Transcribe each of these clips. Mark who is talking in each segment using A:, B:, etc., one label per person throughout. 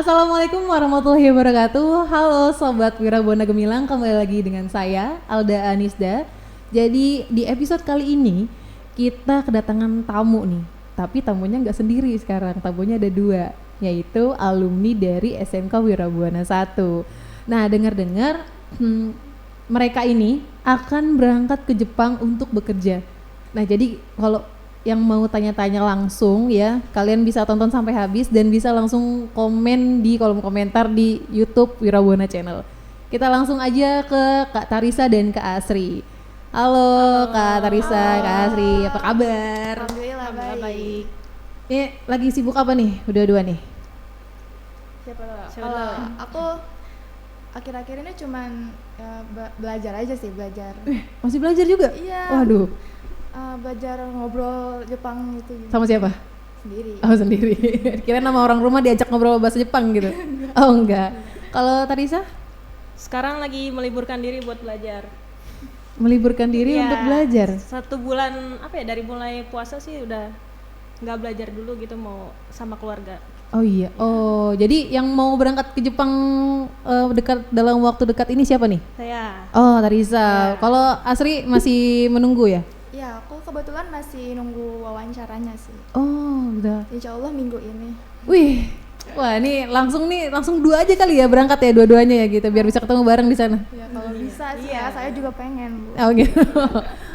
A: Assalamualaikum warahmatullahi wabarakatuh. Halo Sobat Wirabona Gemilang, kembali lagi dengan saya Alda Anisda. Jadi di episode kali ini kita kedatangan tamu nih. Tapi tamunya nggak sendiri sekarang, tamunya ada dua, yaitu alumni dari SMK Wirabuana 1. Nah, dengar-dengar mereka ini akan berangkat ke Jepang untuk bekerja. Nah, jadi kalau yang mau tanya-tanya langsung ya, kalian bisa tonton sampai habis dan bisa langsung komen di kolom komentar di YouTube Wirabuana Channel. Kita langsung aja ke Kak Tarisa dan Kak Asri. Halo Kak Tarisa, Kak Asri, apa kabar?
B: Alhamdulillah baik.
A: Ini lagi sibuk apa nih, berdua-dua nih?
B: Kalau aku akhir-akhir ini cuman belajar aja sih, belajar.
A: Masih belajar juga?
B: Iya.
A: Waduh,
B: Belajar ngobrol Jepang gitu.
A: sama siapa?
B: Sendiri.
A: Oh, sendiri. Kira nama orang rumah diajak ngobrol bahasa Jepang gitu. Oh enggak. Kalau Tarisa?
C: Sekarang lagi meliburkan diri buat belajar.
A: Meliburkan diri
C: Ya,
A: untuk belajar?
C: 1 bulan dari mulai puasa sih udah nggak belajar dulu gitu, mau sama keluarga.
A: Oh iya. Oh, jadi yang mau berangkat ke Jepang dekat dalam waktu dekat ini siapa nih?
C: Saya
A: Oh, Tarisa. Kalau Asri masih menunggu ya?
B: Ya, aku kebetulan masih nunggu wawancaranya sih.
A: Oh, udah.
B: Insya Allah minggu ini.
A: Wih. Wah, ini langsung dua aja kali ya berangkat ya dua-duanya ya gitu biar bisa ketemu bareng di sana.
B: Ya, kalau bisa sih ya, saya juga pengen, Bu.
A: Oh gitu.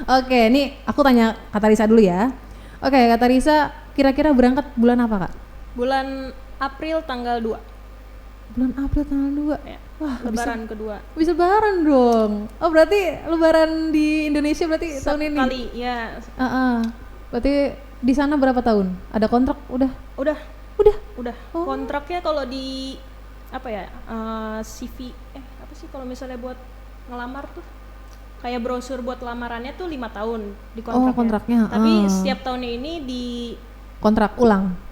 A: Oke, nih aku tanya Kak Tarisa dulu ya. Oke, Kak Tarisa kira-kira berangkat bulan apa, Kak?
C: bulan April tanggal 2.
A: Bulan April tanggal 2.
C: Ya,
A: Wah,
C: lebaran kedua.
A: bisa lebaran dong. Oh, berarti lebaran di Indonesia berarti tahun ini.
C: Sekali ya.
A: Berarti di sana berapa tahun? Ada kontrak udah?
C: Udah.
A: Udah. Oh.
C: Kontraknya kalau di CV apa sih kalau misalnya buat ngelamar tuh kayak brosur buat lamarannya tuh 5 tahun di kontraknya.
A: Oh, kontraknya.
C: Tapi setiap tahun ini
A: Kontrak ulang.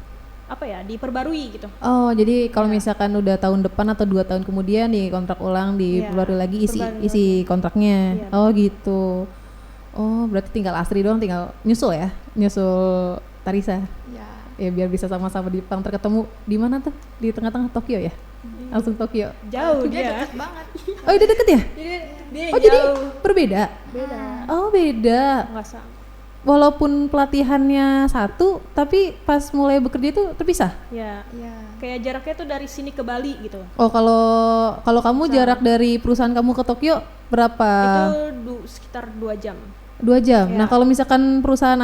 C: diperbarui gitu.
A: Oh, jadi kalau misalkan udah tahun depan atau 2 tahun kemudian nih kontrak ulang diperbarui lagi isi kontraknya.
C: Iya.
A: Oh, gitu. Oh, berarti tinggal Asri doang, tinggal nyusul ya? Nyusul Tarisa.
B: Ya.
A: Ya biar bisa sama-sama di Jepang, terketemu di mana tuh? Di tengah-tengah Tokyo ya? Langsung Tokyo.
C: Jauh
B: Dia
C: dia.
B: deket banget.
A: Oh, udah deket ya?
C: Dia
A: Oh, jadi
C: jauh.
A: berbeda?
B: Beda.
A: Oh, beda.
C: Nggak sama.
A: Walaupun pelatihannya satu, tapi pas mulai bekerja itu terpisah?
C: Ya.
B: Ya.
C: Kayak jaraknya tuh dari sini ke Bali gitu.
A: Oh, kalau kamu jarak dari perusahaan kamu ke Tokyo berapa?
C: Itu sekitar 2 jam.
A: 2 jam.
C: Ya.
A: Nah, kalau misalkan perusahaan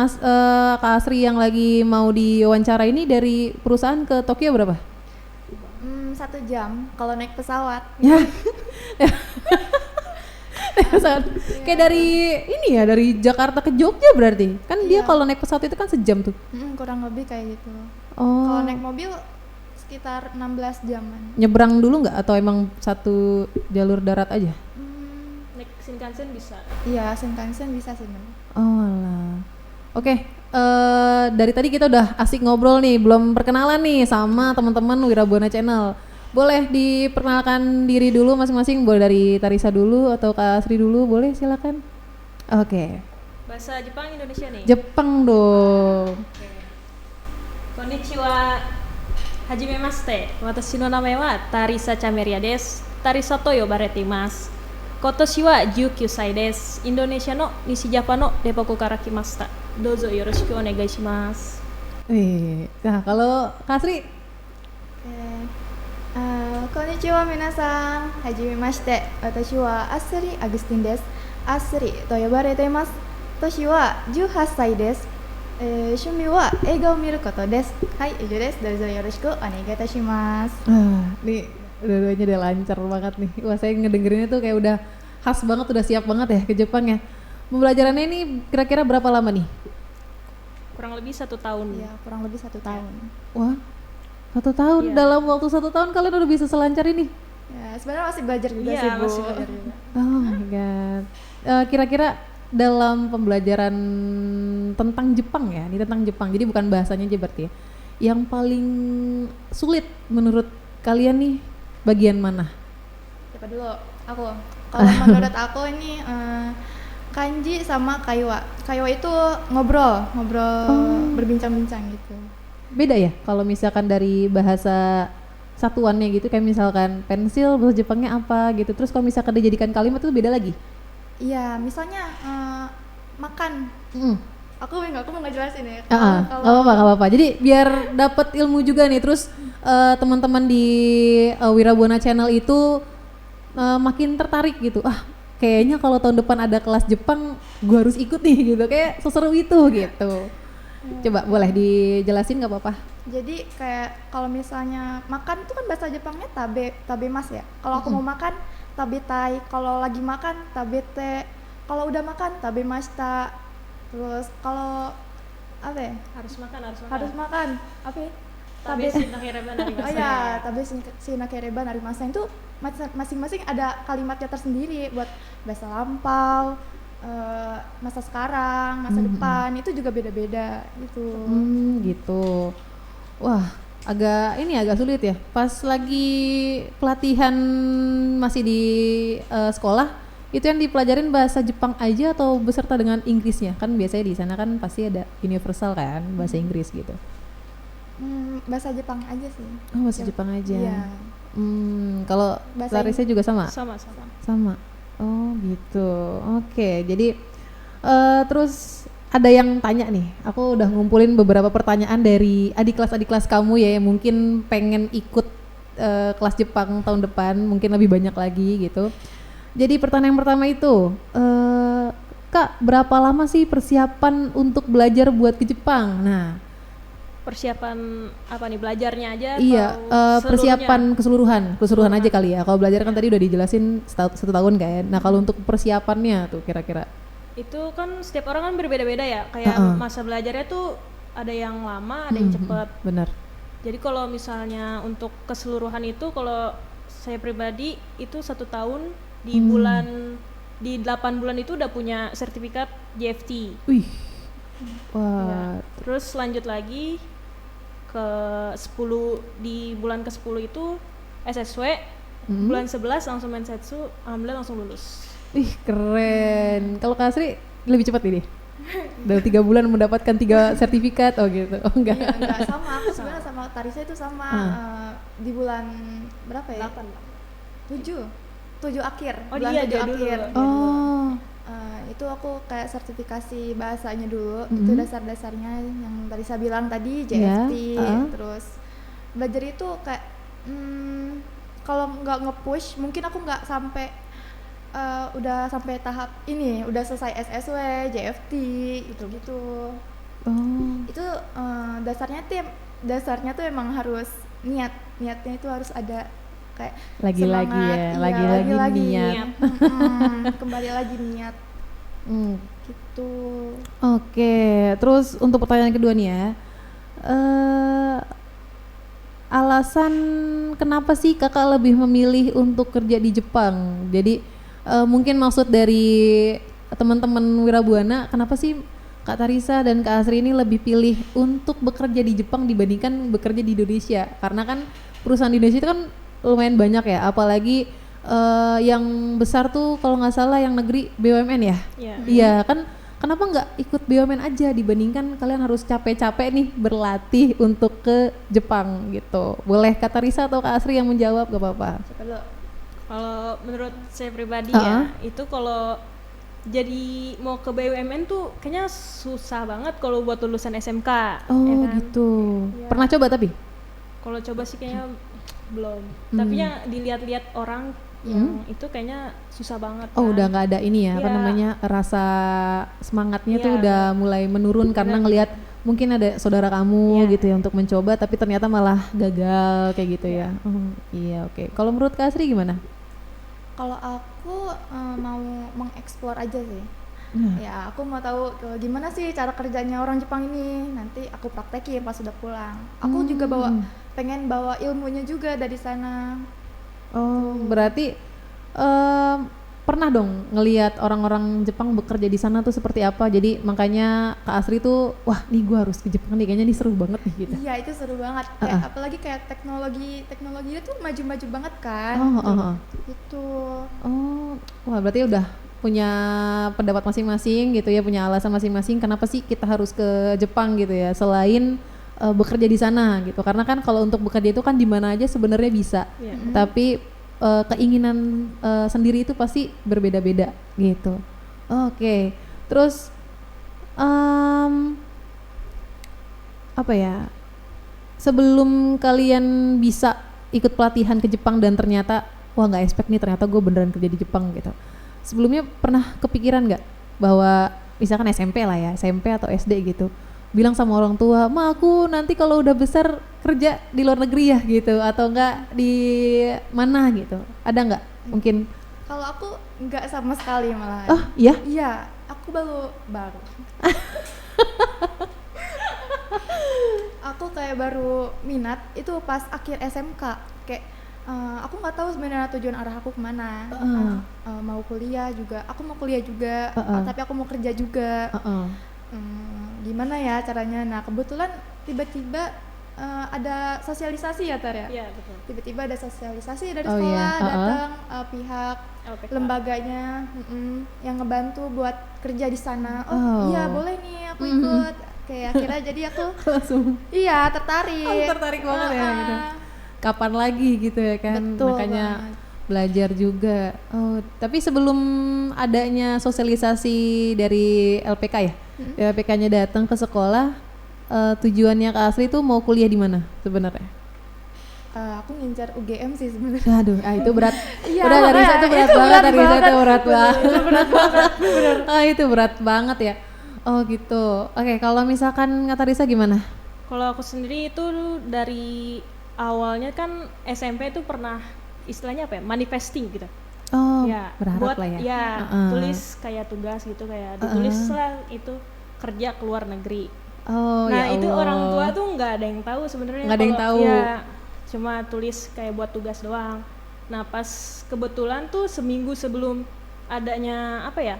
A: Kak Asri yang lagi mau diwawancara ini dari perusahaan ke Tokyo berapa?
B: 1 jam kalau naik pesawat.
A: Ya. Kayak dari ini ya, dari Jakarta ke Jogja berarti. Kan dia
B: Iya.
A: kalau naik pesawat itu kan sejam tuh.
B: Kurang lebih kayak gitu.
A: Oh.
B: Kalau naik mobil sekitar 16 jaman.
A: Nyebrang dulu nggak atau emang satu jalur darat aja?
C: Naik Shinkansen bisa.
B: Iya, Shinkansen bisa sebenarnya.
A: Oh alah. Oke, dari tadi kita udah asik ngobrol nih, belum perkenalan nih sama teman-teman Wirabuana Channel. Boleh diperkenalkan diri dulu masing-masing, boleh dari Tarisa dulu atau Kak Asri dulu, boleh silakan. Oke.
C: Bahasa Jepang Indonesia nih.
A: Jepang dong.
C: Konnichiwa. Hajimemashite. Watashi no namae wa Tarisa Chameria desu. Tarisa to yobarete imasu. Kotoshi wa 19 歳です。インドネシアの西ジャパンのデポコから来ました。どうぞよろしくお願いします。
A: Nah kalau Kak Asri,
B: Konnichiwa minasan. Hajimemashite. Watashi wa Asri Agustin desu. Asri to yobarete imasu. Toshi wa 18 歳です。趣味は映画を見ることです。はい、以上です。どうぞよろしくお願いいたします。
A: nih dua-duanya udah lancar banget nih. Wah, saya ngedengerinnya tuh kayak udah khas banget, udah siap banget ya ke Jepang ya. Pembelajarannya ini kira-kira berapa lama nih?
C: Kurang lebih 1 tahun.
B: Iya, kurang lebih 1 tahun.
A: Wah, 1 tahun.
C: Iya.
A: Dalam waktu 1 tahun kalian udah bisa selancar ini?
B: Ya, sebenarnya masih belajar juga
C: Iya,
B: sih, Bu.
C: masih belajar juga.
A: Oh my god. Kira-kira dalam pembelajaran tentang Jepang ya, ini tentang Jepang. Jadi bukan bahasanya aja berarti ya. Yang paling sulit menurut kalian nih bagian mana?
B: Siapa dulu? Aku. Kalau menurut aku ini kanji sama kaiwa. Kaiwa itu ngobrol berbincang-bincang gitu.
A: Beda ya kalau misalkan dari bahasa satuannya gitu, kayak misalkan pensil bahasa Jepangnya apa gitu. Terus kalau misalkan dijadikan kalimat itu beda lagi.
B: Iya, misalnya makan.
A: Mm.
B: Aku mau ngejelasin ya.
A: Nggak apa-apa. Jadi biar dapat ilmu juga nih. Terus teman-teman di Wirabuana Channel itu makin tertarik gitu. Kayaknya kalau tahun depan ada kelas Jepang, gua harus ikut nih gitu. Kayak seseru itu gitu. Coba boleh dijelasin nggak apa-apa?
B: Jadi kayak kalau misalnya makan itu kan bahasa Jepangnya tabemas ya. Kalau aku mau makan tabetai, kalau lagi makan tabete, kalau udah makan tabemashita. Terus kalau apa ya?
C: Harus makan.
B: Harus makan. Apa ya?
C: Tabe shinakereba narimasen.
B: Oh ya, tabe shinakereba narimasen itu masing-masing ada kalimatnya tersendiri buat bahasa lampau, masa sekarang, masa depan itu juga beda-beda gitu.
A: Gitu. Wah, agak sulit ya. Pas lagi pelatihan masih di sekolah, itu yang dipelajarin bahasa Jepang aja atau beserta dengan Inggrisnya? Kan biasanya di sana kan pasti ada universal kan, bahasa Inggris gitu.
B: Bahasa Jepang aja sih.
A: Oh, bahasa Jepang aja.
B: Iya.
A: Kalau Larissa juga sama?
C: Sama.
A: Oh, gitu. Oke, jadi terus ada yang tanya nih. Aku udah ngumpulin beberapa pertanyaan dari adik kelas kamu ya yang mungkin pengen ikut kelas Jepang tahun depan, mungkin lebih banyak lagi gitu. Jadi pertanyaan yang pertama itu, Kak, berapa lama sih persiapan untuk belajar buat ke Jepang? Nah,
C: persiapan apa nih, belajarnya aja
A: iya,
C: atau
A: persiapan keseluruhan aja kali ya. Kalau belajar kan tadi udah dijelasin satu tahun kan. Nah, kalau untuk persiapannya tuh kira-kira?
C: Itu kan setiap orang kan berbeda-beda ya, kayak masa belajarnya tuh ada yang lama, ada yang cepet.
A: Benar.
C: Jadi kalau misalnya untuk keseluruhan itu, kalau saya pribadi itu 1 tahun di 8 bulan itu udah punya sertifikat JFT.
A: Wih.
C: Ya. Terus lanjut lagi ke 10, di bulan ke-10 itu SSW, bulan 11 langsung mensetsu, alhamdulillah langsung lulus.
A: Ih, keren. Kalau Kak Asri lebih cepat ini? Dalam 3 bulan mendapatkan 3 sertifikat, oh gitu? Oh enggak?
B: Iya, enggak sama. Aku sebenarnya sama Tarisa itu sama di bulan berapa ya? 7 akhir.
C: Oh
B: bulan
C: iya,
B: 7
C: dia
B: akhir.
C: dulu.
A: Oh.
B: Itu aku kayak sertifikasi bahasanya dulu, itu dasar-dasarnya yang tadi saya bilang tadi, JFT. Terus belajar itu kayak kalau nggak nge-push mungkin aku nggak sampai udah sampai tahap ini, udah selesai SSW, JFT gitu-gitu. Itu dasarnya tuh emang harus niatnya itu harus ada, kayak
A: lagi-lagi
B: semangat,
A: ya,
B: iya,
A: lagi-lagi niat.
B: Kembali lagi niat. Gitu.
A: Oke, terus untuk pertanyaan kedua nih ya, alasan kenapa sih kakak lebih memilih untuk kerja di Jepang? Jadi mungkin maksud dari teman-teman Wirabuana, kenapa sih Kak Tarisa dan Kak Asri ini lebih pilih untuk bekerja di Jepang dibandingkan bekerja di Indonesia? Karena kan perusahaan di Indonesia itu kan lumayan banyak ya, apalagi yang besar tuh kalau nggak salah yang negeri BUMN ya. Iya kan, kenapa nggak ikut BUMN aja dibandingkan kalian harus capek-capek nih berlatih untuk ke Jepang gitu? Boleh Kak Tarisa atau Kak Asri yang menjawab, gak apa-apa.
C: Kalau menurut saya pribadi ya, itu kalau jadi mau ke BUMN tuh kayaknya susah banget kalau buat lulusan SMK.
A: Oh
C: ya kan?
A: gitu.
C: Ya.
A: Pernah coba tapi?
C: Kalau coba sih kayaknya belum. Tapi yang dilihat-lihat orang yang itu kayaknya susah banget.
A: Oh,
C: kan?
A: udah nggak ada ini ya, apa
C: Ya.
A: namanya, rasa semangatnya tuh
C: Ya.
A: udah mulai menurun karena ngelihat mungkin ada saudara kamu gitu ya untuk mencoba tapi ternyata malah gagal kayak gitu ya. Iya, oke. Kalau menurut Kak Asri gimana?
B: Kalau aku mau mengeksplor aja sih. Ya, aku mau tahu gimana sih cara kerjanya orang Jepang ini. Nanti aku praktekin pas sudah pulang. Aku juga pengen bawa ilmunya juga dari sana.
A: Oh, berarti pernah dong ngelihat orang-orang Jepang bekerja di sana tuh seperti apa? Jadi makanya Kak Asri tuh, wah nih gue harus ke Jepang nih, kayaknya nih seru banget nih gitu.
B: Iya, itu seru banget. Kayak, apalagi kayak teknologinya tuh maju-maju banget kan. Gitu.
A: Oh, wah berarti udah punya pendapat masing-masing gitu ya, punya alasan masing-masing kenapa sih kita harus ke Jepang gitu ya, selain bekerja di sana gitu. Karena kan kalau untuk bekerja itu kan di mana aja sebenarnya bisa.
C: Iya.
A: Tapi keinginan sendiri itu pasti berbeda-beda gitu. Oke. Terus apa ya? Sebelum kalian bisa ikut pelatihan ke Jepang dan ternyata wah nggak expect nih ternyata gue beneran kerja di Jepang gitu. Sebelumnya pernah kepikiran nggak bahwa misalkan SMP lah ya, SMP atau SD gitu, bilang sama orang tua, ma aku nanti kalau udah besar kerja di luar negeri ya gitu, atau enggak di mana gitu, ada nggak mungkin?
B: Kalau aku nggak sama sekali malah.
A: Oh iya?
B: Iya, aku baru. Aku kayak baru minat itu pas akhir SMK. Kayak aku nggak tahu sebenarnya tujuan arah aku kemana. Mau kuliah juga, aku mau kuliah juga, tapi aku mau kerja juga. Gimana ya caranya? Nah kebetulan tiba-tiba ada sosialisasi ya Tar ya?
C: Iya, betul.
B: Tiba-tiba ada sosialisasi dari
A: Oh,
B: sekolah,
A: iya.
B: datang pihak
C: LPK.
B: lembaganya yang ngebantu buat kerja di sana.
A: Oh.
B: Iya boleh nih aku ikut. Kayak akhirnya jadi aku
A: Langsung
B: iya tertarik.
A: tertarik banget ya gitu. Kapan lagi gitu ya kan?
B: Betul
A: Makanya
B: banget.
A: belajar juga. Oh, tapi sebelum adanya sosialisasi dari LPK ya, LPK-nya datang ke sekolah, tujuannya Kak Asri tuh mau kuliah di mana sebenarnya?
B: Aku ngincar UGM sih sebenarnya.
A: Aduh, itu berat.
B: Iya,
A: Udah dari
B: makanya,
A: itu berat
B: itu
A: banget,
B: berat
A: dari itu
B: banget.
A: berat banget.
B: Berat banget.
A: Itu berat banget ya. Oh gitu. Oke, kalau misalkan Kak Tarisa gimana?
C: Kalau aku sendiri itu dari awalnya kan SMP itu pernah istilahnya apa ya, manifesting gitu.
A: Oh,
C: Ya,
A: berharap
C: buat
A: lah ya.
C: ya
A: Heeh.
C: tulis kayak tugas gitu, kayak ditulis lah itu kerja ke luar negeri.
A: Oh,
C: Nah
A: ya
C: itu
A: Allah.
C: orang tua tuh nggak ada yang tahu sebenarnya.
A: Nggak ada yang
C: kalau-
A: tahu.
C: Ya, cuma tulis kayak buat tugas doang. Nah pas kebetulan tuh seminggu sebelum adanya apa yang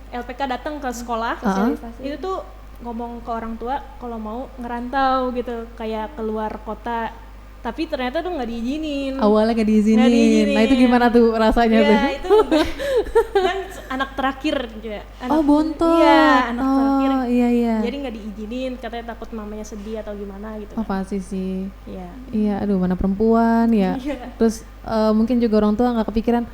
C: LPK datang ke sekolah,
B: Sosialisasi.
C: itu tuh ngomong ke orang tua kalau mau ngerantau gitu, kayak keluar kota. Tapi ternyata tuh nggak diizinin.
A: Awalnya gak diizinin.
C: Nggak diizinin.
A: Nah itu gimana tuh rasanya tuh?
C: Ya itu kan anak terakhir gitu ya.
A: Oh bontot.
C: Iya, anak terakhir.
A: Oh iya iya.
C: Jadi nggak diizinin, katanya takut mamanya sedih atau gimana gitu.
A: Oh
C: kan.
A: pasti sih.
C: Iya.
A: Iya, aduh mana perempuan ya.
C: Iya.
A: Terus mungkin juga orang tua nggak kepikiran,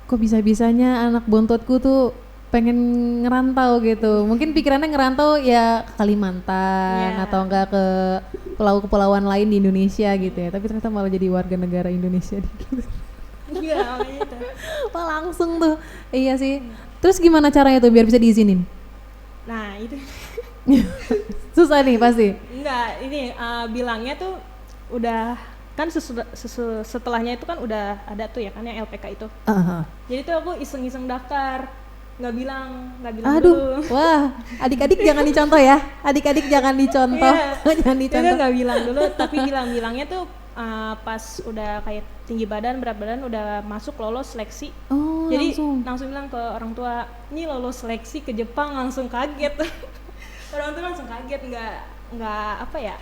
A: kok bisa-bisanya anak bontotku tuh pengen ngerantau gitu. Mungkin pikirannya ngerantau ya ke Kalimantan
C: Iya.
A: atau enggak ke pulau-kepulauan lain di Indonesia gitu ya. Tapi ternyata malah jadi warga negara Indonesia.
C: Iya, makanya itu.
A: Wah langsung tuh. Iya sih. Terus gimana caranya tuh biar bisa diizinin?
C: Nah, itu
A: Susah nih pasti.
C: enggak, ini bilangnya tuh udah kan setelahnya itu kan udah ada tuh ya kan yang LPK itu. Jadi tuh aku iseng-iseng daftar, nggak bilang
A: Aduh,
C: dulu.
A: wah, adik-adik jangan dicontoh ya, adik-adik jangan dicontoh,
C: Iya.
A: jangan
C: Itu
A: dicontoh.
C: nggak bilang dulu, tapi bilangnya tuh pas udah kayak tinggi badan, berat badan udah masuk lolos seleksi.
A: Oh,
C: Jadi
A: langsung.
C: bilang ke orang tua, ini lolos seleksi ke Jepang, langsung kaget. Orang tua langsung kaget, nggak apa ya,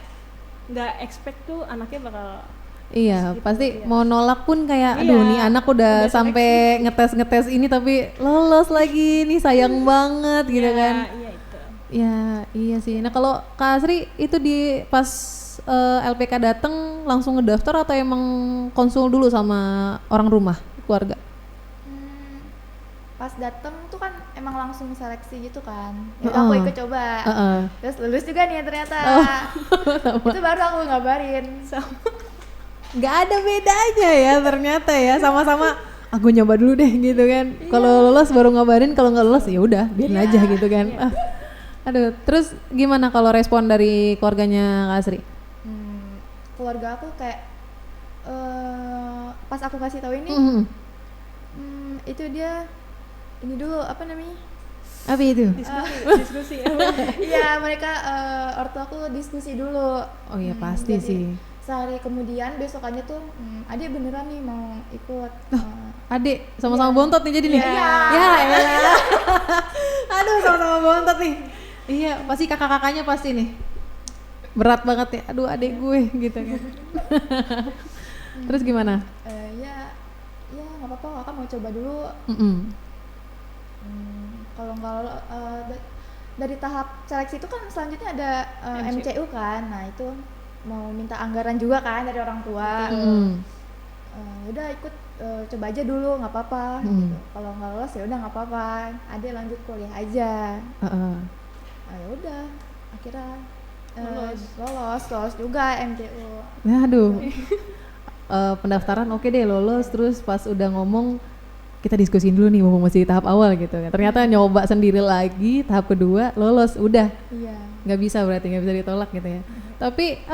C: nggak expect tuh anaknya bakal.
A: Iya,
C: Gitu,
A: pasti
C: iya.
A: mau nolak pun kayak, aduh
C: Iya,
A: nih anak udah
C: udah
A: sampai ngetes ini tapi lolos lagi, nih sayang banget gitu
C: Iya,
A: kan.
C: Iya itu.
A: Ya, iya sih. Nah kalau Kak Asri itu di pas LPK dateng langsung ngedaftar atau emang konsul dulu sama orang rumah, keluarga?
B: Pas dateng tuh kan emang langsung seleksi gitu kan. Ya udah aku ikut coba. Terus lulus juga nih ternyata. Itu baru aku ngabarin.
A: Nggak ada bedanya ya ternyata ya, sama-sama aku nyoba dulu deh gitu kan. Kalau lolos baru ngabarin, kalau nggak lolos ya udah biarin aja gitu kan. Aduh, terus gimana kalau respon dari keluarganya Kak Asri?
B: Keluarga aku kayak pas aku kasih tahu ini, itu dia ini dulu apa namanya?
A: Apa itu?
C: Diskusi ya.
B: Iya mereka ortu aku diskusi dulu.
A: Oh iya pasti
B: jadi
A: sih.
B: Sehari kemudian besokannya tuh adik beneran nih mau ikut.
A: Adik sama-sama bontot nih jadi nih.
B: Iya.
A: Ya elah. Aduh sama-sama bontot nih. Iya pasti kakak-kakaknya pasti nih. Berat banget ya. Aduh adik gue gitu kan. Terus gimana?
B: Ya nggak apa-apa kakak mau coba dulu. Kalau nggak dari tahap seleksi itu kan selanjutnya ada
C: MCU.
B: MCU kan. Nah, itu mau minta anggaran juga kan dari orang tua. Udah ikut coba aja dulu nggak apa-apa gitu. Kalau nggak lolos ya udah nggak apa-apa. Adek lanjut kuliah aja. Nah, ya udah akhirnya lolos juga MCU.
A: Aduh. Pendaftaran oke deh lolos, terus pas udah ngomong kita diskusin dulu nih mumpung masih di tahap awal gitu kan. Ternyata nyoba sendiri lagi tahap kedua lolos, udah
B: Iya.
A: nggak bisa berarti nggak bisa ditolak gitu ya. Tapi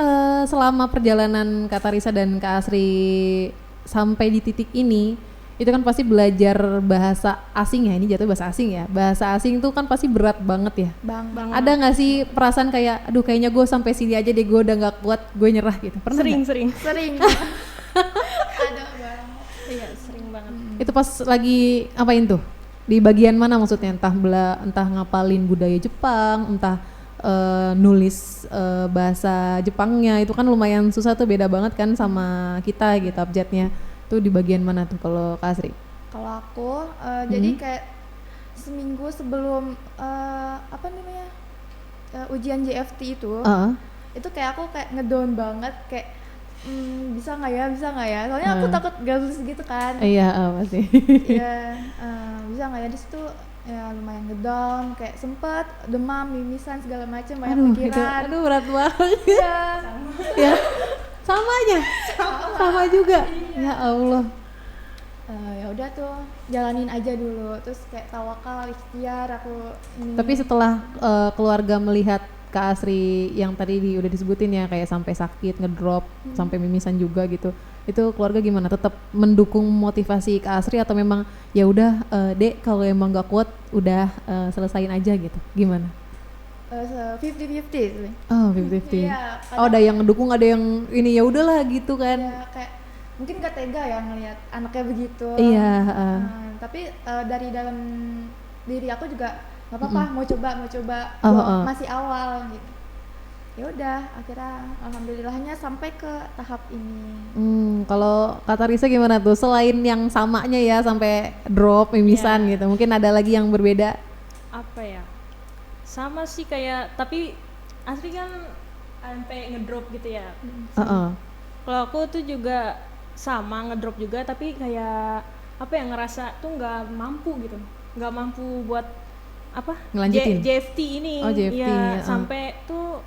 A: selama perjalanan Kak Tarisa dan Kak Asri sampai di titik ini, itu kan pasti belajar bahasa asing ya, ini jatuh bahasa asing ya. Bahasa asing tuh kan pasti berat banget ya.
B: Bang.
A: Ada nggak sih perasaan kayak, aduh kayaknya gue sampai sini aja deh, gue udah nggak kuat, gue nyerah gitu? Pernah nggak?
C: Sering.
B: Ada banget.
C: Iya, sering banget.
A: Itu pas lagi ngapain tuh? Di bagian mana maksudnya? Entah ngapalin budaya Jepang, entah nulis bahasa Jepangnya, itu kan lumayan susah tuh, beda banget kan sama kita gitu abjadnya. Tuh di bagian mana tuh kalau Kak Asri?
B: Kalau aku jadi kayak seminggu sebelum ujian JFT itu kayak aku kayak ngedown banget, kayak bisa nggak ya, soalnya aku takut gak lulus gitu kan.
A: Iya pasti.
B: Iya, bisa nggak ya, di situ ya lumayan ngedown, kayak sempet demam, mimisan segala macam, banyak pikiran.
A: Aduh berat banget.
B: Iya.
A: Ya sama aja, sama juga. Ya Allah.
B: Ya udah tuh jalanin aja dulu, terus kayak tawakal, ikhtiar aku ini.
A: Tapi setelah keluarga melihat Kak Asri yang tadi udah disebutin ya, kayak sampai sakit, ngedrop, sampai mimisan juga gitu, itu keluarga gimana? Tetap mendukung motivasi Kak Asri atau memang ya udah Dek kalau emang gak kuat udah selesain aja gitu? Gimana?
B: 50-50 sih.
A: Oh 50-50.
B: Iya,
A: Oh ada yang ngedukung, ada yang ini ya udahlah gitu kan?
B: Ya, kayak mungkin gak tega ya ngelihat anaknya begitu.
A: Iya.
B: Tapi dari dalam diri aku juga nggak apa-apa, mau coba, masih awal gitu. Ya udah, akhirnya alhamdulillahnya sampai ke tahap ini.
A: Kalau Kak Tarisa gimana tuh? Selain yang samanya ya sampai drop, mimisan gitu, mungkin ada lagi yang berbeda?
C: Apa ya? Sama sih kayak, tapi Asri kan sampai ngedrop gitu ya. Kalau aku tuh juga sama ngedrop juga, tapi kayak apa ya, ngerasa tuh nggak mampu gitu, nggak mampu buat apa
A: ngelanjutin
C: JFT ini.
A: JFT,
C: ya sampai tuh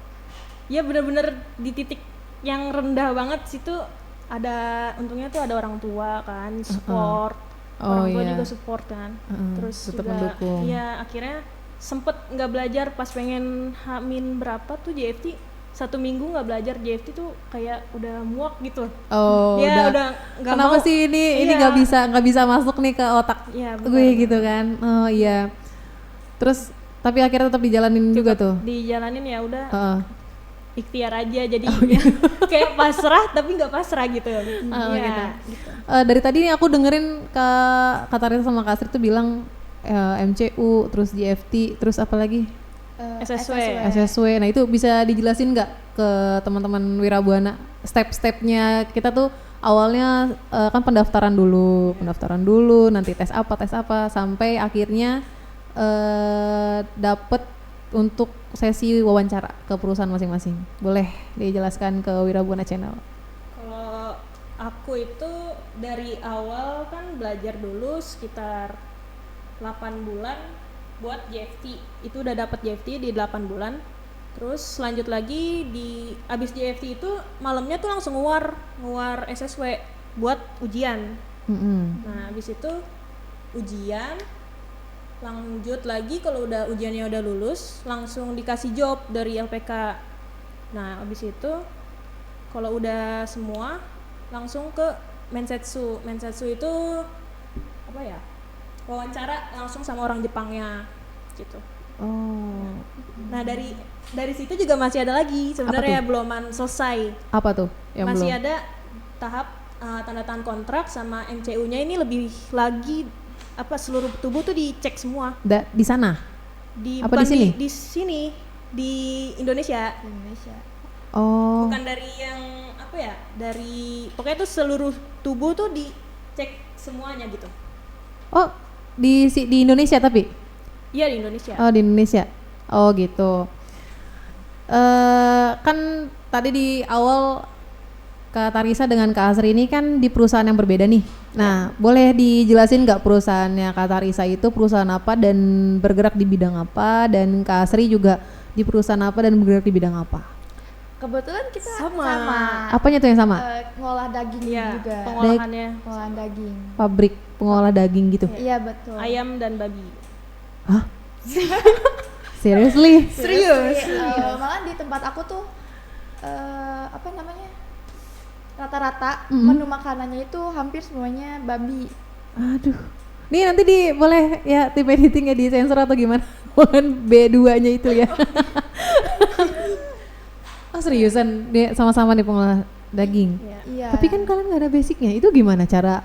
C: ya bener-bener di titik yang rendah banget situ. Ada untungnya tuh ada orang tua kan support, orang tua juga support kan, terus
A: tetap
C: juga
A: mendukung.
C: ya akhirnya sempet nggak belajar pas pengen H-min berapa tuh JFT, 1 minggu nggak belajar JFT tuh kayak udah muak gitu. Ya udah nggak
A: kenapa
C: mau.
A: sih ini nggak bisa masuk nih ke otak gue gitu kan. Oh iya. Terus tapi akhirnya tetap dijalanin juga tuh.
C: Dijalanin ya udah. Ikhtiar aja, jadi kayak pasrah tapi nggak pasrah gitu.
A: Gitu. Dari tadi nih aku dengerin Kak Tarisa sama Kak Asri tuh bilang MCU, terus JFT, terus apa lagi? SSW. Nah itu bisa dijelasin nggak ke teman-teman Wirabuana step-stepnya? Kita tuh awalnya kan pendaftaran dulu, nanti tes apa sampai akhirnya dapet untuk sesi wawancara ke perusahaan masing-masing. Boleh dijelaskan ke Wirabuana Channel?
C: Kalau aku itu dari awal kan belajar dulu sekitar 8 bulan buat JFT. Itu udah dapat JFT di 8 bulan. Terus lanjut lagi abis JFT itu malamnya tuh langsung nguar SSW buat ujian. Nah abis itu ujian, lanjut lagi kalau udah ujiannya udah lulus langsung dikasih job dari LPK. Nah abis itu kalau udah semua langsung ke Mensetsu itu apa ya, wawancara langsung sama orang Jepangnya gitu. Nah dari situ juga masih ada lagi sebenarnya, beluman selesai.
A: Apa tuh yang
C: masih
A: belum?
C: ada tahap tanda tangan kontrak sama MCU-nya. Ini lebih lagi apa, seluruh tubuh tuh dicek semua.
A: Di sana? Apa
C: Bukan
A: di sini?
C: Di sini di Indonesia.
A: Oh.
C: Bukan dari yang apa ya, dari pokoknya tuh seluruh tubuh tuh dicek semuanya gitu.
A: Oh di Indonesia tapi?
C: Iya di Indonesia.
A: Oh di Indonesia. Oh gitu. Kan tadi di awal Kak Tarisa dengan Kak Asri ini kan di perusahaan yang berbeda nih. Nah, boleh dijelasin nggak perusahaannya Kak Tarisa itu perusahaan apa dan bergerak di bidang apa, dan Kak Asri juga di perusahaan apa dan bergerak di bidang apa?
B: Kebetulan kita
C: Sama.
A: Apanya tuh yang sama?
B: Ngolah daging
C: Iya,
B: juga.
C: pengolahannya
B: Pengolahan daging.
A: Pabrik pengolah daging gitu.
B: Iya betul.
C: ayam dan babi.
A: Hah? Seriously?
B: Serius? Malah di tempat aku tuh apa namanya? Rata-rata menu makanannya itu hampir semuanya babi.
A: Aduh. Nih nanti boleh ya tim editingnya di sensor atau gimana? Mohon B2-nya itu ya. Oh seriusan, dia sama-sama nih pengolah daging.
B: Iya.
A: Tapi kan kalian nggak ada basicnya. Itu gimana cara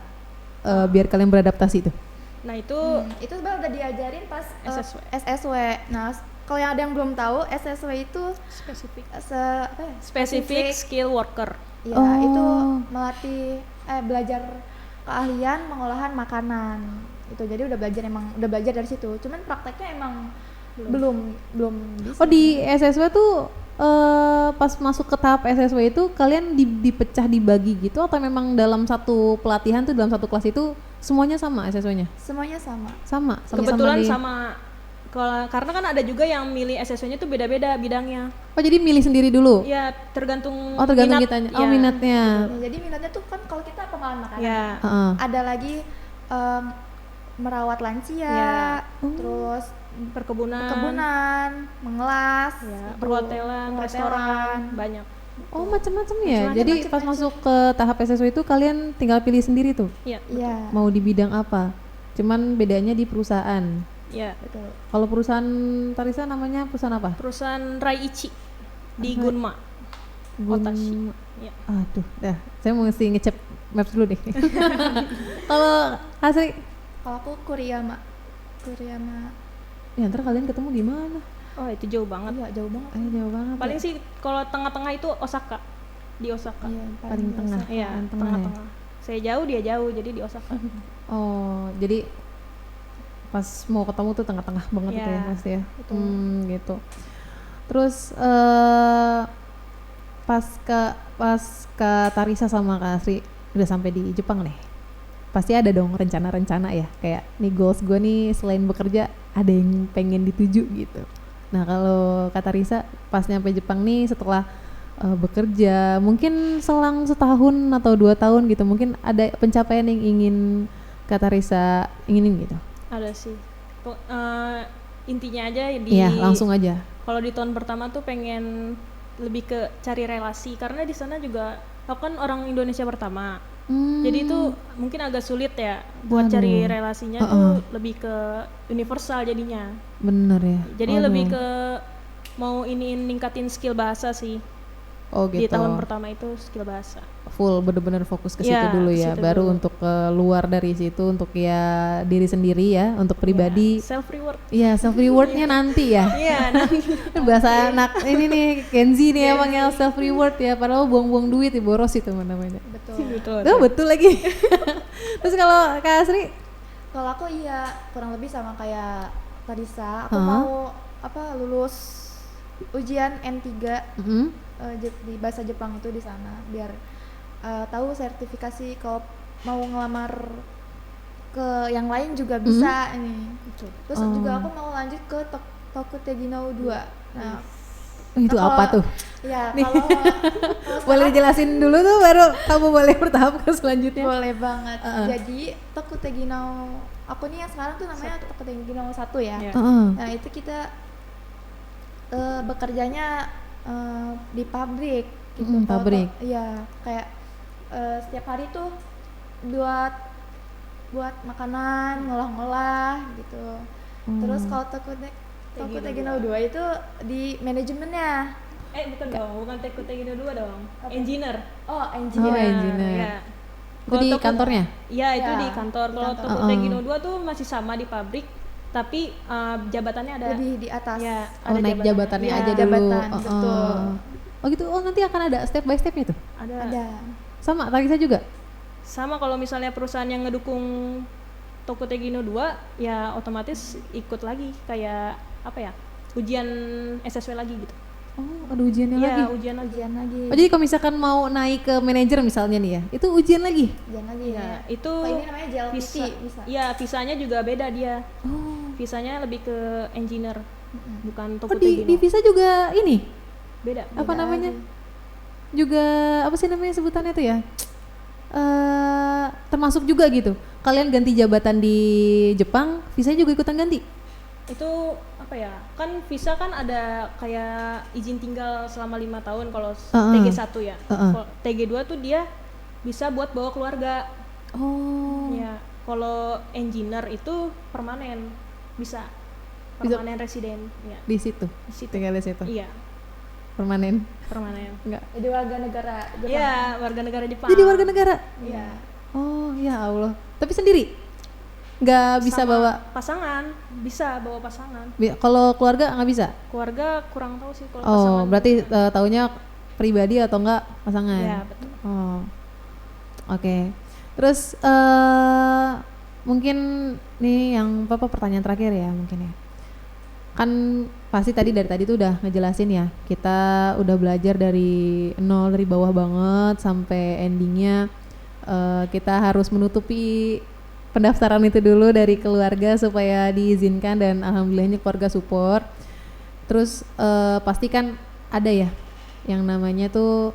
A: biar kalian beradaptasi itu?
C: Nah itu
B: itu sebenarnya udah diajarin pas
C: SSW.
B: SSW. Nah, kalau yang ada yang belum tahu, SSW itu
C: spesifik
B: spesifik
C: skill worker.
B: ya
A: Oh.
B: itu melatih belajar keahlian pengolahan makanan. Itu jadi udah belajar dari situ. Cuman prakteknya emang belum bisa.
A: Oh di SSW tuh pas masuk ke tahap SSW itu kalian dipecah dibagi gitu atau memang dalam satu pelatihan tuh dalam satu kelas itu semuanya sama SSW-nya?
B: Semuanya sama.
A: Sama
C: Kebetulan
A: di-
C: sama. Karena kan ada juga yang milih SSW-nya tuh beda-beda bidangnya.
A: Oh jadi milih sendiri dulu?
C: Ya tergantung
A: Oh tergantung
C: minat,
A: kitanya.
C: ya.
A: Oh minatnya.
B: Nah, jadi minatnya tuh kan kalau kita pengolahan makanan.
C: Ya.
A: Heeh.
B: Ada lagi merawat lansia,
C: Ya.
B: terus
C: Perkebunan,
B: mengelas,
C: ya,
B: itu,
C: perhotelan, restoran, banyak.
A: Oh macam-macam ya.
C: Macam-macam,
A: Jadi pas masuk ke tahap SSW itu kalian tinggal pilih sendiri tuh
C: Iya,
B: Iya,
A: mau di bidang apa. Cuman bedanya di perusahaan.
C: ya.
B: betul.
A: Kalau perusahaan Tarisa namanya perusahaan apa?
C: Perusahaan Raiichi di Gunma, Otashi. Ya.
A: Aduh, dah. Saya mesti ngecek maps dulu deh. Kalau Asri,
B: Kalau aku Kuriyama,
A: ya ntar kalian ketemu di mana?
C: Oh itu jauh banget.
B: iya jauh banget.
A: Jauh banget.
C: Paling
A: ya.
C: sih kalau tengah-tengah itu Osaka, di Osaka.
B: Iya,
A: Paling tengah.
B: biasa.
C: Iya,
A: Paling tengah ya?
C: tengah-tengah. Saya jauh, dia jauh, jadi di Osaka.
A: Oh, jadi pas mau ketemu tuh tengah-tengah banget
C: Iya,
A: itu ya pasti ya.
C: betul.
A: Gitu. Terus pas ke Tarisa sama Kak Asri udah sampai di Jepang nih. Pasti ada dong rencana-rencana ya, kayak nih goals gue nih selain bekerja ada yang pengen dituju gitu. Nah kalau Kak Tarisa pas nyampe Jepang nih setelah bekerja mungkin selang setahun atau 2 tahun gitu, mungkin ada pencapaian yang ingin Kak Tarisa inginin gitu.
C: Ada sih. Intinya aja
A: Iya langsung aja.
C: Kalau di tahun pertama tuh pengen lebih ke cari relasi, karena di sana juga aku kan orang Indonesia pertama. Jadi itu mungkin agak sulit ya buat
A: Aduh.
C: cari relasinya tuh lebih ke universal jadinya.
A: Bener ya.
C: Jadi
A: Waduh.
C: lebih ke mau ningkatin skill bahasa sih.
A: Oh gitu.
C: Di tahun pertama itu skill bahasa.
A: Full bener-bener fokus ke situ
C: Ya,
A: dulu
C: ke
A: ya.
C: situ
A: Baru
C: dulu.
A: untuk keluar dari situ untuk ya diri sendiri ya, untuk pribadi.
C: Self reward.
A: Iya self rewardnya nanti ya.
C: Iya, nanti.
A: Bahasa anak ini nih Gen Z nih emang yang self reward ya. Padahal buang-buang duit ya, boros itu namanya.
B: Betul.
C: Betul.
A: Oh betul lagi. Terus kalau Kak Asri,
B: Kalau aku iya kurang lebih sama kayak Tarisa. Aku
A: Hah?
B: mau lulus ujian N3 di bahasa Jepang itu di sana biar tahu sertifikasi kalau mau ngelamar ke yang lain juga bisa ini. Terus juga aku mau lanjut ke Tokutegino 2. Nah,
A: itu
B: kalau-
A: apa tuh?
B: ya
A: Nih.
B: kalau
A: Boleh dijelasin dulu tuh baru kamu boleh bertahap ke selanjutnya.
B: boleh banget.
A: Heeh.
B: Jadi Tokutegino aku nih yang sekarang tuh namanya Tokutegino 1 ya.
C: Ya.
A: Heeh.
B: Nah, itu kita bekerjanya di pabrik gitu. Kalau
A: pabrik.
B: Iya, kayak setiap hari tuh buat makanan, ngolah-ngolah gitu. Terus kalau Tokutegino 2 itu di manajemennya.
C: Bukan Tokutegino 2 dong. Engineer.
B: Oh,
A: Oh,
B: engineer.
A: engineer.
C: Iya.
A: Itu di kantornya?
C: Iya, itu
B: Ya,
C: di kantor.
B: di
C: Kalau
B: kantor.
C: Tokutegino 2 tuh masih sama di pabrik, tapi jabatannya ada.
B: Lebih di atas.
C: Ya,
A: Oh
C: ada
A: naik jabatannya
B: Iya,
A: aja dulu.
B: jabatan,
A: Oh,
B: betul.
A: Oh gitu. Oh nanti akan ada step by stepnya tuh.
B: Ada.
A: Sama Tarisa juga.
C: Sama kalau misalnya perusahaan yang ngedukung Tokutegino 2, ya otomatis ikut lagi kayak apa ya? ujian SSW lagi gitu.
A: Oh, ada ujiannya
C: Iya,
A: lagi.
C: ujian lagi.
B: Ujian lagi.
A: Oh, jadi kalau misalkan mau naik ke manajer misalnya nih ya, itu ujian lagi.
B: Ujian lagi
C: Iya,
B: ya.
C: itu
B: Oh, ini namanya JLPT bisa.
C: Iya, visanya juga beda dia.
A: Oh.
C: Visanya lebih ke engineer, bukan
A: Oh, di
C: Tokutegino.
A: visa juga ini.
C: Beda.
A: Apa
B: Beda
A: namanya?
B: lagi.
A: Juga apa sih namanya sebutannya tuh ya? Termasuk juga gitu. Kalian ganti jabatan di Jepang, visanya juga ikutan ganti.
C: Itu apa ya? Kan visa kan ada kayak izin tinggal selama 5 tahun kalau TG1 ya. Kalau TG2 tuh dia bisa buat bawa keluarga.
A: Oh.
C: Ya, kalau engineer itu permanen bisa. Permanen residen, ya.
A: Di situ.
C: Di situ.
A: Tinggal di situ.
C: Iya,
A: Permanen.
C: permanen.
A: Enggak.
B: Jadi warga negara Jepang.
C: Iya, warga negara Jepang.
A: Jadi warga negara.
B: Iya.
A: Oh, ya Allah. Tapi sendiri? Nggak bisa
C: Sama
A: bawa.
C: pasangan, bisa bawa pasangan.
A: Kalau keluarga nggak bisa?
C: Keluarga kurang tahu sih kalau
A: Oh,
C: pasangan.
A: berarti taunya pribadi atau enggak pasangan?
C: Ya, betul.
A: Oh, oke. Terus mungkin nih yang pertanyaan terakhir ya mungkin ya. Kan pasti dari tadi tuh udah ngejelasin ya, kita udah belajar dari nol, dari bawah banget sampai endingnya kita harus menutupi pendaftaran itu dulu dari keluarga supaya diizinkan, dan alhamdulillahnya keluarga support. Terus pasti kan ada ya yang namanya tuh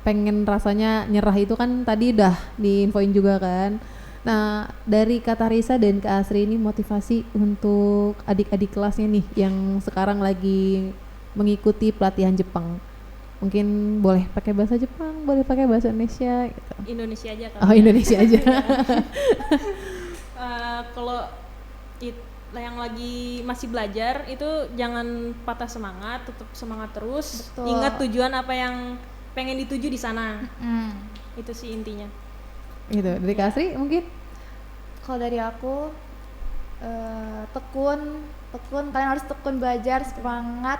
A: pengen rasanya nyerah, itu kan tadi udah diinfoin juga kan. Nah, dari Kak Tarisa dan Kak Asri ini motivasi untuk adik-adik kelasnya nih yang sekarang lagi mengikuti pelatihan Jepang. Mungkin boleh pakai bahasa Jepang, boleh pakai bahasa Indonesia gitu.
C: Indonesia aja kan.
A: Oh, Indonesia aja.
C: Kalau yang lagi masih belajar itu jangan patah semangat, tetap semangat terus.
B: Betul.
C: Ingat tujuan apa yang pengen dituju di sana.
B: Mm.
C: Itu sih intinya.
A: Gitu. Dari Kak Asri mungkin?
B: Kalau dari aku tekun, kalian harus tekun belajar, semangat,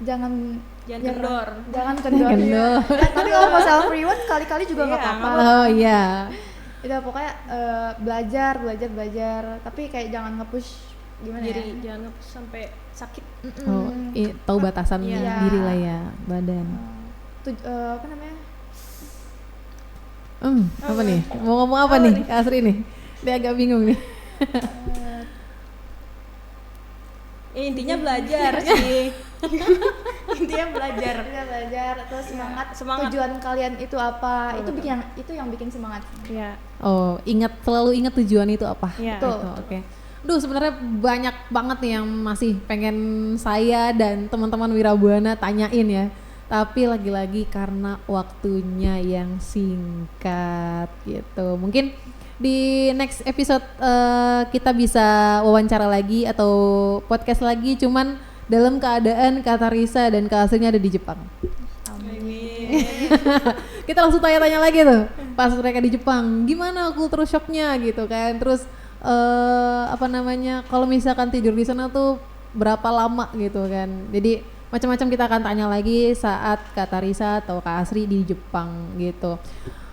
B: jangan
C: Kendor.
B: jangan kendor.
A: Kendor.
B: Tapi kalau mau self reward kali-kali juga nggak
C: Iya,
B: apa-apa.
A: Oh iya.
B: Itu pokoknya belajar, tapi kayak jangan nge-push gimana
C: Diri
B: ya.
C: jangan sampai sakit.
A: Oh, tahu batasan
C: Iya.
A: diri lah ya, badan.
B: Apa namanya?
A: Apa nih? Mau ngomong apa nih Kak Asri nih? Dia agak bingung nih.
C: Intinya belajar sih. Intinya belajar.
B: Kita belajar terus semangat.
C: Semangat.
B: Tujuan kalian itu apa?
C: Betul,
B: Itu yang bikin semangat.
C: Iya.
A: Oh, selalu ingat tujuan itu apa?
C: Iya.
B: Betul.
A: Gitu, oke. Duh, sebenarnya banyak banget nih yang masih pengen saya dan teman-teman Wirabuana tanyain ya. Tapi lagi-lagi karena waktunya yang singkat gitu. Mungkin di next episode kita bisa wawancara lagi atau podcast lagi, cuman dalam keadaan Kak Tarisa dan Kak Asrinya ada di Jepang. Kita langsung tanya-tanya lagi tuh pas mereka di Jepang, gimana culture shocknya gitu kan. Terus apa namanya, kalau misalkan tidur di sana tuh berapa lama gitu kan. Jadi macam-macam kita akan tanya lagi saat Kak Tarisa atau Kak Asri di Jepang gitu.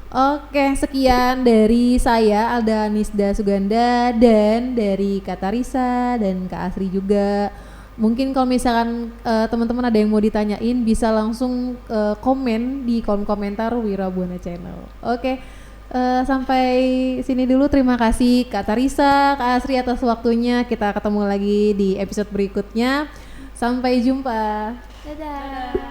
A: Oke, sekian dari saya Alda Anisda Suganda dan dari Kak Tarisa dan Kak Asri juga. Mungkin kalau misalkan teman-teman ada yang mau ditanyain bisa langsung komen di kolom komentar Wirabuana Channel. Oke, sampai sini dulu. Terima kasih Kak Tarisa, Kak Asri atas waktunya. Kita ketemu lagi di episode berikutnya. Sampai jumpa.
B: Dadah.